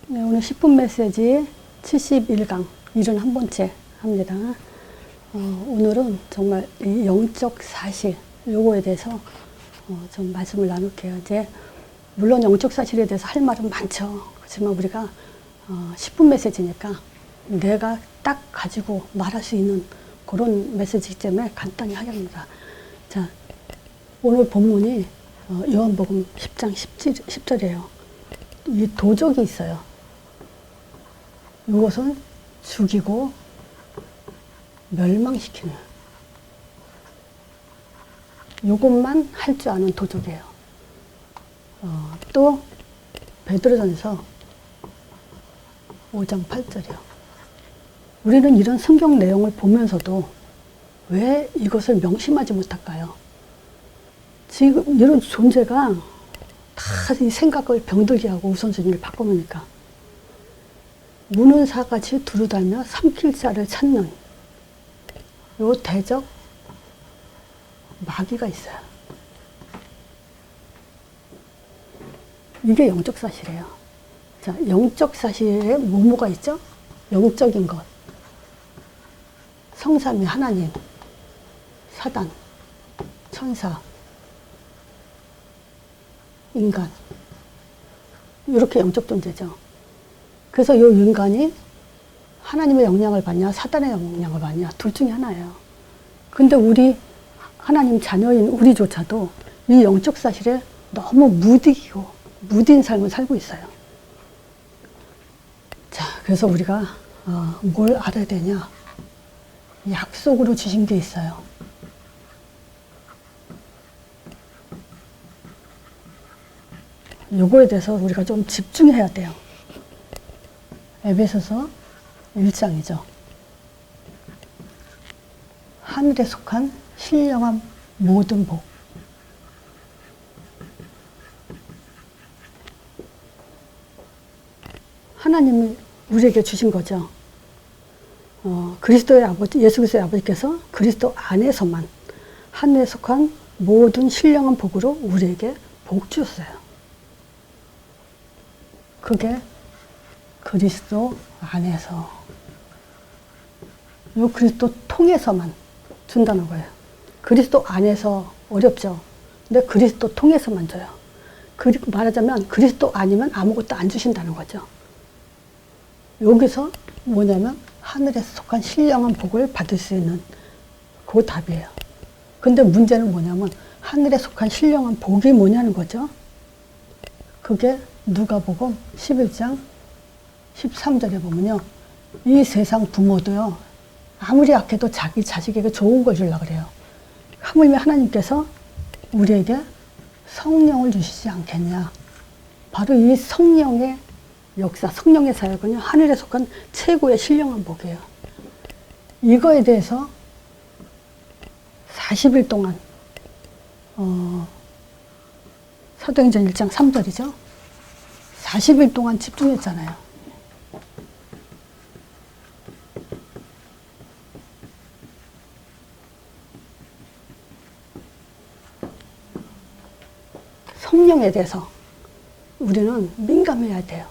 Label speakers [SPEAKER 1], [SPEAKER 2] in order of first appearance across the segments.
[SPEAKER 1] 네, 오늘 10분 메시지 71강 71번째 합니다. 오늘은 정말 이 영적 사실 요거에 대해서 좀 말씀을 나눌게요. 이제 물론 영적 사실에 대해서 할 말은 많죠. 그렇지만 우리가 10분 메시지니까 내가 딱 가지고 말할 수 있는 그런 메시지이기 때문에 간단히 하겠습니다. 자, 오늘 본문이 요한복음 10장 10절이에요. 이 도적이 있어요. 이것은 죽이고 멸망시키는 이것만 할 줄 아는 도적이에요. 또 베드로전서 5장 8절이요. 우리는 이런 성경 내용을 보면서도 왜 이것을 명심하지 못할까요? 지금 이런 존재가 다 이 생각을 병들게 하고 우선순위를 바꿔놓으니까 무는 사같이 두루다니며 삼킬 자를 찾는 요 대적 마귀가 있어요. 이게 영적 사실이에요. 자, 영적 사실에 뭐가 있죠? 영적인 것. 성삼위 하나님, 사단, 천사, 인간. 이렇게 영적 존재죠. 그래서 이 인간이 하나님의 영향을 받냐, 사단의 영향을 받냐, 둘 중에 하나예요. 근데 우리 하나님 자녀인 우리조차도 이 영적 사실에 너무 무디고 무딘 삶을 살고 있어요. 자, 그래서 우리가 뭘 알아야 되냐? 약속으로 주신 게 있어요. 요거에 대해서 우리가 좀 집중해야 돼요. 에베소서 1장이죠. 하늘에 속한 신령한 모든 복. 하나님이 우리에게 주신 거죠. 그리스도의 아버지, 예수 그리스도의 아버지께서 그리스도 안에서만 하늘에 속한 모든 신령한 복으로 우리에게 복 주셨어요. 그게 그리스도 안에서, 요 그리스도 통해서만 준다는 거예요. 그리스도 안에서 어렵죠. 근데 그리스도 통해서만 줘요. 말하자면 그리스도 아니면 아무것도 안 주신다는 거죠. 여기서 뭐냐면 하늘에 속한 신령한 복을 받을 수 있는 그 답이에요. 근데 문제는 뭐냐면 하늘에 속한 신령한 복이 뭐냐는 거죠. 그게 누가복음 11장 13절에 보면요. 이 세상 부모도요. 아무리 악해도 자기 자식에게 좋은 걸 주려고 그래요. 하물며 하나님께서 우리에게 성령을 주시지 않겠냐. 바로 이 성령의 역사, 성령의 사역은요. 하늘에 속한 최고의 신령한 복이에요. 이거에 대해서 40일 동안 사도행전 1장 3절이죠. 40일 동안 집중했잖아요. 성령에 대해서 우리는 민감해야 돼요.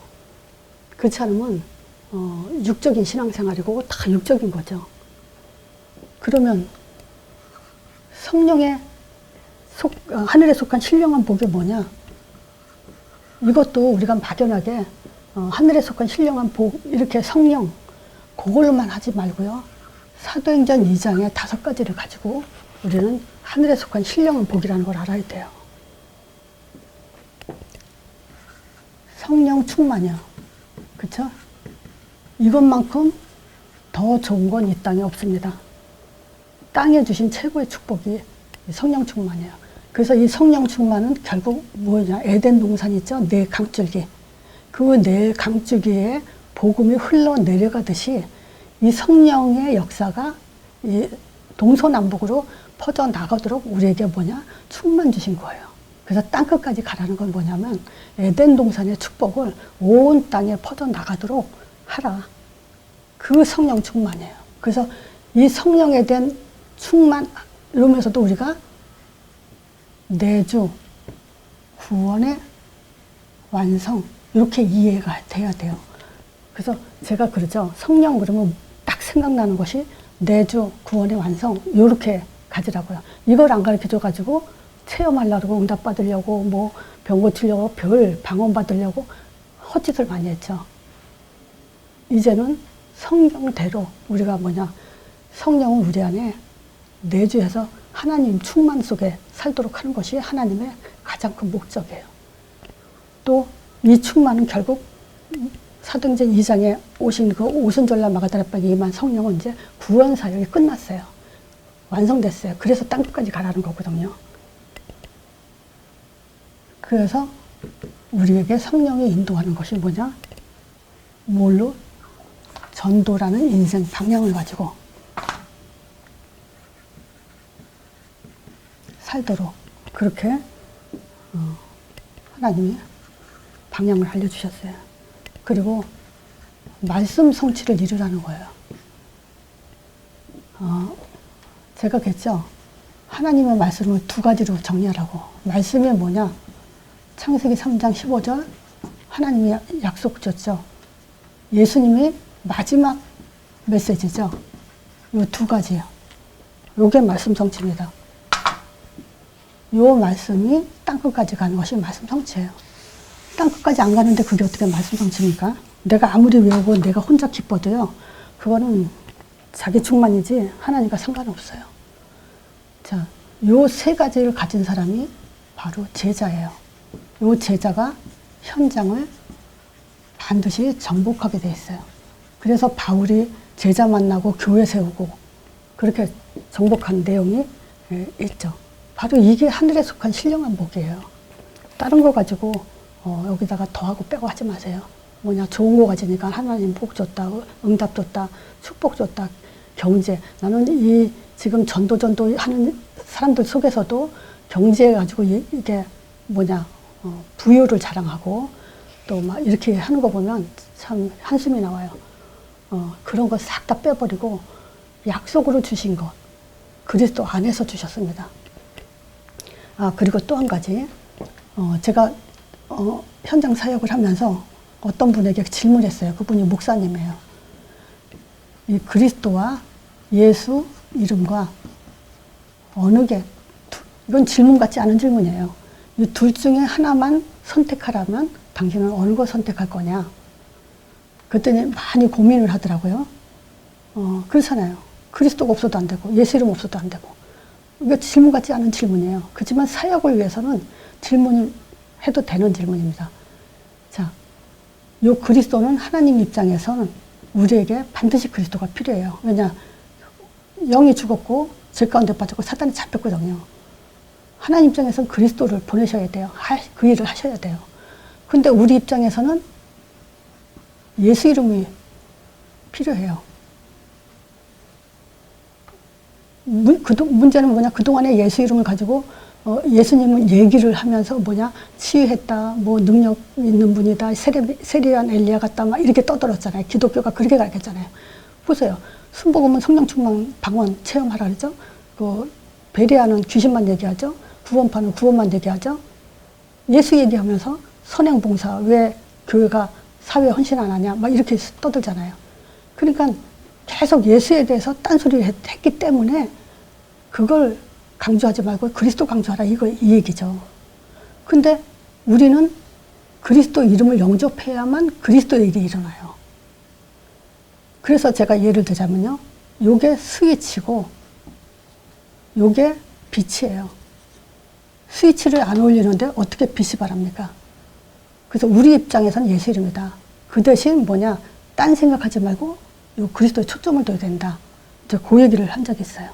[SPEAKER 1] 그렇지 않으면 육적인 신앙생활이고 다 육적인 거죠. 그러면 성령의 하늘에 속한 신령한 복이 뭐냐? 이것도 우리가 막연하게 하늘에 속한 신령한 복, 이렇게 성령 그걸로만 하지 말고요. 사도행전 2장에 5가지를 가지고 우리는 하늘에 속한 신령한 복이라는 걸 알아야 돼요. 성령 충만이요. 그쵸? 이것만큼 더 좋은 건 이 땅에 없습니다. 땅에 주신 최고의 축복이 성령 충만이에요. 그래서 이 성령 충만은 결국 뭐냐? 에덴 동산 있죠? 네 강줄기. 그 네 강줄기에 복음이 흘러내려가듯이 이 성령의 역사가 이 동서남북으로 퍼져나가도록 우리에게 뭐냐? 충만 주신 거예요. 그래서 땅끝까지 가라는 건 뭐냐면 에덴 동산의 축복을 온 땅에 퍼져나가도록 하라. 그 성령 충만이에요. 그래서 이 성령에 대한 충만, 이러면서도 우리가 내주, 구원의 완성, 이렇게 이해가 돼야 돼요. 그래서 제가 그러죠. 성령 그러면 딱 생각나는 것이 내주 구원의 완성 이렇게 가지라고요. 이걸 안 가르쳐 줘가지고 체험하려고 응답 받으려고 뭐 병 고치려고 별 방언 받으려고 헛짓을 많이 했죠. 이제는 성경대로 우리가 성령은 우리 안에 내주해서 하나님 충만 속에 살도록 하는 것이 하나님의 가장 큰 목적이에요. 또 이 충만은 결국 사도행전 2장에 오신 그 오순절날 마가다락방에 임한 성령은 이제 구원 사역이 끝났어요. 완성됐어요. 그래서 땅끝까지 가라는 거거든요. 그래서 우리에게 성령이 인도하는 것이 뭐냐? 뭘로? 전도라는 인생 방향을 가지고 살도록 그렇게 하나님이 방향을 알려주셨어요. 그리고 말씀 성취를 이루라는 거예요. 제가 그랬죠. 하나님의 말씀을 두 가지로 정리하라고. 말씀이 뭐냐? 창세기 3장 15절 하나님이 약속 줬죠. 예수님이 마지막 메시지죠. 이 두 가지요. 요게 말씀 성취입니다. 요 말씀이 땅끝까지 가는 것이 말씀 성취예요. 땅끝까지 안 가는데 그게 어떻게 말씀 성취입니까? 내가 아무리 외우고 내가 혼자 기뻐도요. 그거는 자기 충만이지 하나님과 상관없어요. 자, 요 세 가지를 가진 사람이 바로 제자예요. 요 제자가 현장을 반드시 정복하게 돼 있어요. 그래서 바울이 제자 만나고 교회 세우고 그렇게 정복한 내용이 있죠. 바로 이게 하늘에 속한 신령한 복이에요. 다른 거 가지고 여기다가 더하고 빼고 하지 마세요. 좋은 거 가지니까 하나님 복 줬다, 응답 줬다, 축복 줬다, 경제. 나는 이 지금 전도 하는 사람들 속에서도 경제 가지고 이게 부유를 자랑하고 또 막 이렇게 하는 거 보면 참 한숨이 나와요. 그런 거 싹 다 빼버리고 약속으로 주신 것, 그리스도 안에서 주셨습니다. 그리고 또 한 가지, 제가 현장 사역을 하면서 어떤 분에게 질문했어요. 그분이 목사님이에요. 이 그리스도와 예수 이름과 어느 게, 이건 질문 같지 않은 질문이에요. 이 둘 중에 하나만 선택하라면 당신은 어느 거 선택할 거냐? 그랬더니 많이 고민을 하더라고요. 그렇잖아요. 그리스도가 없어도 안 되고 예수 이름 없어도 안 되고. 이거 질문 같지 않은 질문이에요. 그렇지만 사역을 위해서는 질문을 해도 되는 질문입니다. 자, 요 그리스도는 하나님 입장에서는 우리에게 반드시 그리스도가 필요해요. 왜냐? 영이 죽었고 죄 가운데 빠졌고 사단이 잡혔거든요. 하나님 입장에서는 그리스도를 보내셔야 돼요. 그 일을 하셔야 돼요. 근데 우리 입장에서는 예수 이름이 필요해요. 문제는 뭐냐? 그동안에 예수 이름을 가지고 예수님은 얘기를 하면서 치유했다, 능력 있는 분이다, 세례한 엘리야 같다, 막 이렇게 떠들었잖아요. 기독교가 그렇게 가르쳤잖아요. 보세요. 순복음은 성령 충만 방언 체험하라 그러죠. 베레아는 귀신만 얘기하죠. 구원파는 구원만 얘기하죠. 예수 얘기하면서 선행봉사, 왜 교회가 사회 헌신 안 하냐, 막 이렇게 떠들잖아요. 그러니까 계속 예수에 대해서 딴소리를 했기 때문에 그걸 강조하지 말고 그리스도 강조하라, 이 얘기죠. 근데 우리는 그리스도 이름을 영접해야만 그리스도의 일이 일어나요. 그래서 제가 예를 들자면요. 요게 스위치고 요게 빛이에요. 스위치를 안 올리는데 어떻게 빛이 바랍니까? 그래서 우리 입장에서는 예수 이름이다. 그 대신 딴 생각하지 말고 요 그리스도에 초점을 둬야 된다. 이제 그 얘기를 한 적이 있어요.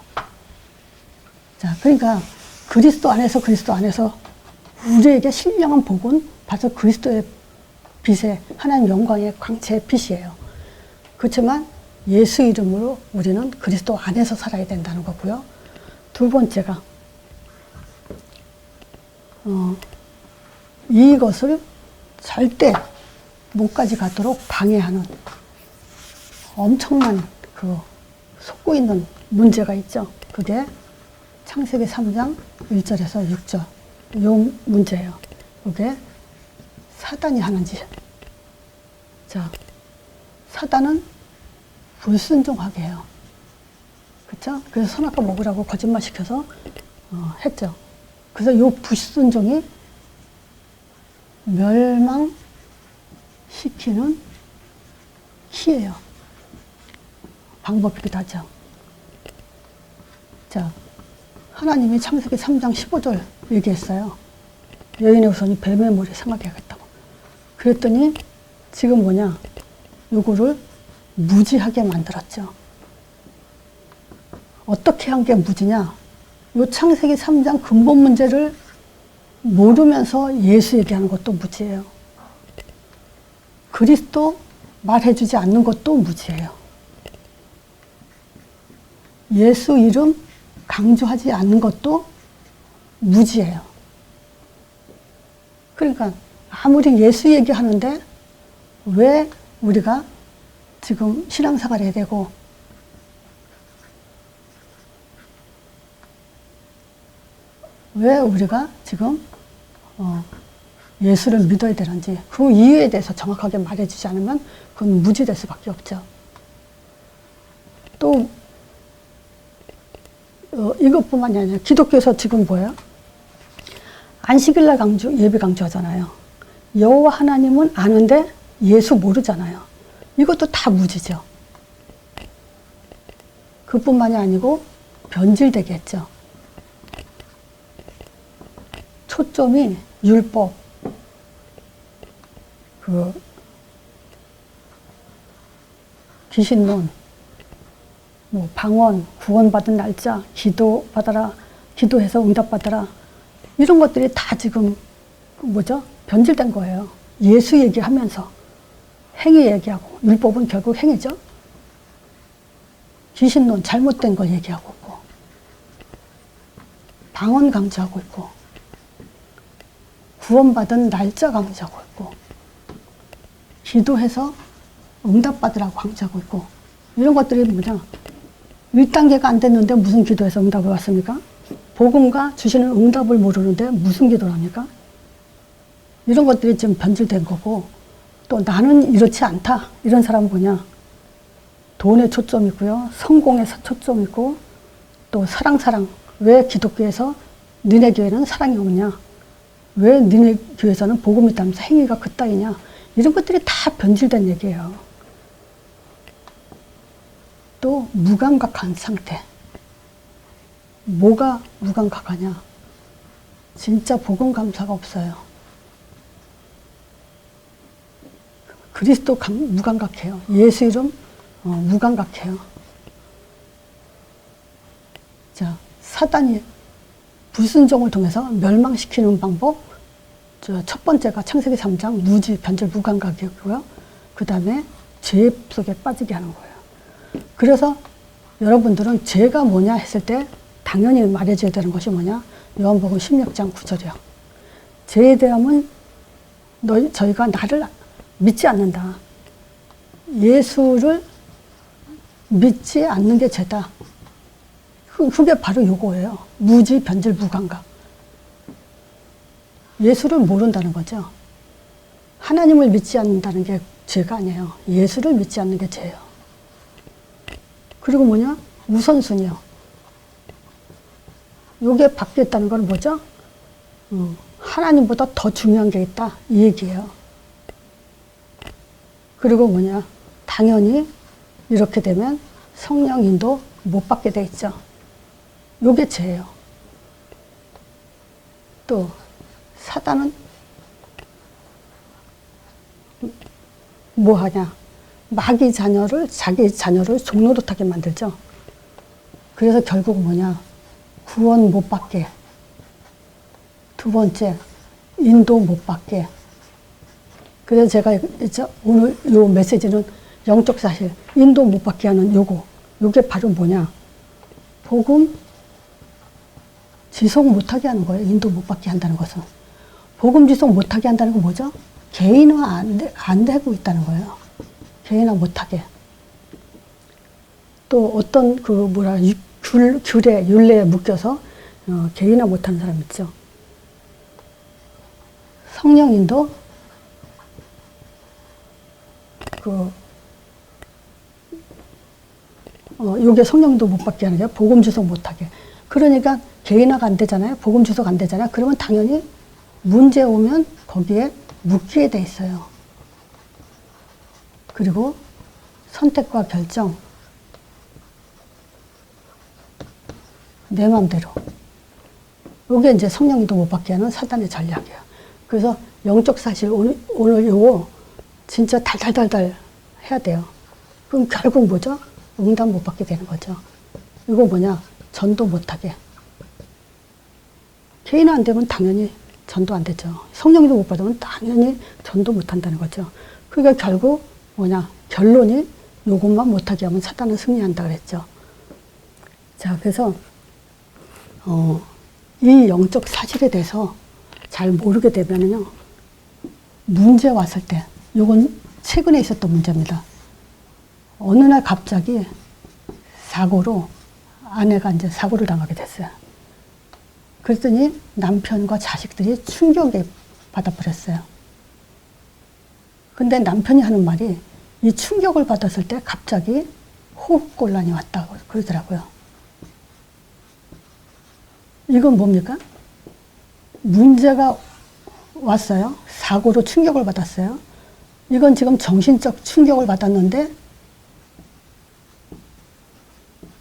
[SPEAKER 1] 자, 그러니까 그리스도 안에서 우리에게 신령한 복은 바로 그리스도의 빛에 하나님 영광의 광채의 빛이에요. 그렇지만 예수 이름으로 우리는 그리스도 안에서 살아야 된다는 거고요. 두 번째가 이것을 절대 목까지 가도록 방해하는 엄청난 속고 있는 문제가 있죠. 그게 창세기 3장 1절에서 6절 요 문제예요. 그게 사단이 하는 짓, 자, 사단은 불순종하게 해요. 그쵸? 그래서 선악과 먹으라고 거짓말 시켜서 했죠. 그래서 이 불순종이 멸망시키는 키예요. 방법이기도 하죠. 자, 하나님이 창세기 3장 15절 얘기했어요. 여인의 후손이 뱀의 머리에 상하게 하겠다고. 그랬더니 지금 뭐냐? 요거를 무지하게 만들었죠. 어떻게 한 게 무지냐? 요 창세기 3장 근본 문제를 모르면서 예수 얘기하는 것도 무지예요. 그리스도 말해주지 않는 것도 무지예요. 예수 이름 강조하지 않는 것도 무지예요. 그러니까 아무리 예수 얘기하는데 왜 우리가 지금 신앙생활 해야 되고 왜 우리가 지금 예수를 믿어야 되는지 그 이유에 대해서 정확하게 말해주지 않으면 그건 무지될 수밖에 없죠. 또 이것뿐만이 아니라 기독교에서 지금 뭐예요? 안식일날 예배 강조하잖아요. 여호와 하나님은 아는데 예수 모르잖아요. 이것도 다 무지죠. 그뿐만이 아니고 변질되게 했죠. 초점이 율법, 귀신론, 방언, 구원받은 날짜, 기도받아라, 기도해서 응답받아라. 이런 것들이 다 지금 변질된 거예요. 예수 얘기하면서 행위 얘기하고, 율법은 결국 행위죠. 귀신론, 잘못된 걸 얘기하고 있고, 방언 강조하고 있고, 구원받은 날짜 강조하고 있고, 기도해서 응답받으라고 강조하고 있고, 이런 것들이 1단계가 안 됐는데 무슨 기도해서 응답을 받습니까? 복음과 주시는 응답을 모르는데 무슨 기도를 합니까? 이런 것들이 지금 변질된 거고, 또 나는 이렇지 않다. 이런 사람은 뭐냐? 돈에 초점이 있고요. 성공에 초점이 있고, 또 사랑. 왜 기독교에서 너네 교회는 사랑이 없냐? 왜 너네 교회에서는 복음이 있다면서 행위가 그따위냐? 이런 것들이 다 변질된 얘기예요. 또 무감각한 상태. 뭐가 무감각하냐? 진짜 복음 감사가 없어요. 그리스도 무감각해요. 예수 이름 무감각해요. 자, 사단이 불순종을 통해서 멸망시키는 방법. 첫 번째가 창세기 3장 무지, 변질, 무감각이고요. 그 다음에 죄 속에 빠지게 하는 거예요. 그래서 여러분들은 죄가 뭐냐 했을 때 당연히 말해줘야 되는 것이 뭐냐? 요한복음 16장 9절이요. 죄에 대함은 저희가 나를 믿지 않는다. 예수를 믿지 않는 게 죄다. 그게 바로 요거예요. 무지, 변질, 무감각. 예수를 모른다는 거죠. 하나님을 믿지 않는다는 게 죄가 아니에요. 예수를 믿지 않는 게 죄예요. 그리고 뭐냐? 우선순위요. 요게 바뀌었다는 건 뭐죠? 하나님보다 더 중요한 게 있다. 이 얘기예요. 그리고 뭐냐? 당연히 이렇게 되면 성령 인도 못 받게 돼 있죠. 요게 죄예요. 또 사단은 뭐 하냐? 자기 자녀를 종노릇하게 만들죠. 그래서 결국 뭐냐? 구원 못 받게. 두 번째, 인도 못 받게. 그래서 제가 오늘 요 메시지는 영적 사실, 인도 못 받게 하는 요게 바로 뭐냐? 복음 지속 못하게 하는 거예요. 인도 못 받게 한다는 것은. 복음 지속 못하게 한다는 건 뭐죠? 개인화 안 되고 있다는 거예요. 개인화 못하게. 또 어떤 귤에, 율례에 묶여서 개인화 못하는 사람 있죠. 성령인도 요게 성령도 못 받게 하는 게 복음 주석 못 하게. 그러니까 개인화가 안 되잖아요. 복음 주석 안 되잖아요. 그러면 당연히 문제 오면 거기에 묶이게 돼 있어요. 그리고 선택과 결정. 내 마음대로. 요게 이제 성령도 못 받게 하는 사단의 전략이에요. 그래서 영적 사실 오늘 요거 진짜 달달달달 해야 돼요. 그럼 결국 뭐죠? 응답 못 받게 되는 거죠. 이거 뭐냐? 전도 못하게. 개인 안 되면 당연히 전도 안 되죠. 성령도 못 받으면 당연히 전도 못 한다는 거죠. 그러니까 결국 뭐냐? 결론이 요것만 못하게 하면 사단은 승리한다 그랬죠. 자, 그래서 이 영적 사실에 대해서 잘 모르게 되면은요, 문제 왔을 때, 요건 최근에 있었던 문제입니다. 어느 날 갑자기 사고로 아내가 이제 사고를 당하게 됐어요. 그랬더니 남편과 자식들이 충격에 받아버렸어요. 근데 남편이 하는 말이 이 충격을 받았을 때 갑자기 호흡곤란이 왔다고 그러더라고요. 이건 뭡니까? 문제가 왔어요. 사고로 충격을 받았어요. 이건 지금 정신적 충격을 받았는데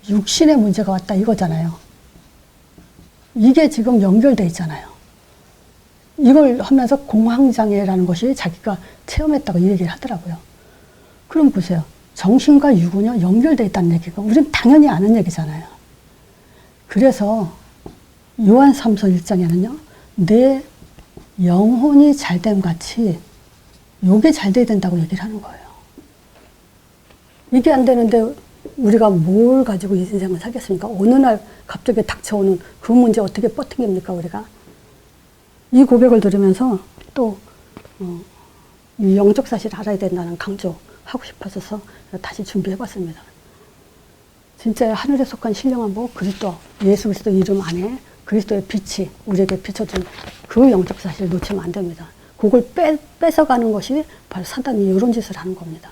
[SPEAKER 1] 육신의 문제가 왔다 이거잖아요. 이게 지금 연결돼 있잖아요. 이걸 하면서 공황장애라는 것이 자기가 체험했다고 이 얘기를 하더라고요. 그럼 보세요. 정신과 육은요 연결돼 있다는 얘기가 우리는 당연히 아는 얘기잖아요. 그래서 요한삼서 1장에는요. 내 영혼이 잘됨 같이 요게 잘 돼야 된다고 얘기를 하는 거예요. 이게 안 되는데 우리가 뭘 가지고 이 인생을 살겠습니까? 어느 날 갑자기 닥쳐오는 그 문제 어떻게 버팅깁니까 우리가? 이 고백을 들으면서 또 이 영적 사실을 알아야 된다는 강조하고 싶어서 다시 준비해봤습니다. 진짜 하늘에 속한 신령한 복 그리스도 예수 그리스도 이름 안에 그리스도의 빛이 우리에게 비춰준 그 영적 사실을 놓치면 안 됩니다. 그걸 뺏어가는 것이 바로 사단이 이런 짓을 하는 겁니다.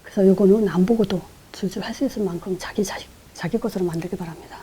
[SPEAKER 1] 그래서 이거는 안 보고도 줄줄 할 수 있을 만큼 자기 것으로 만들기 바랍니다.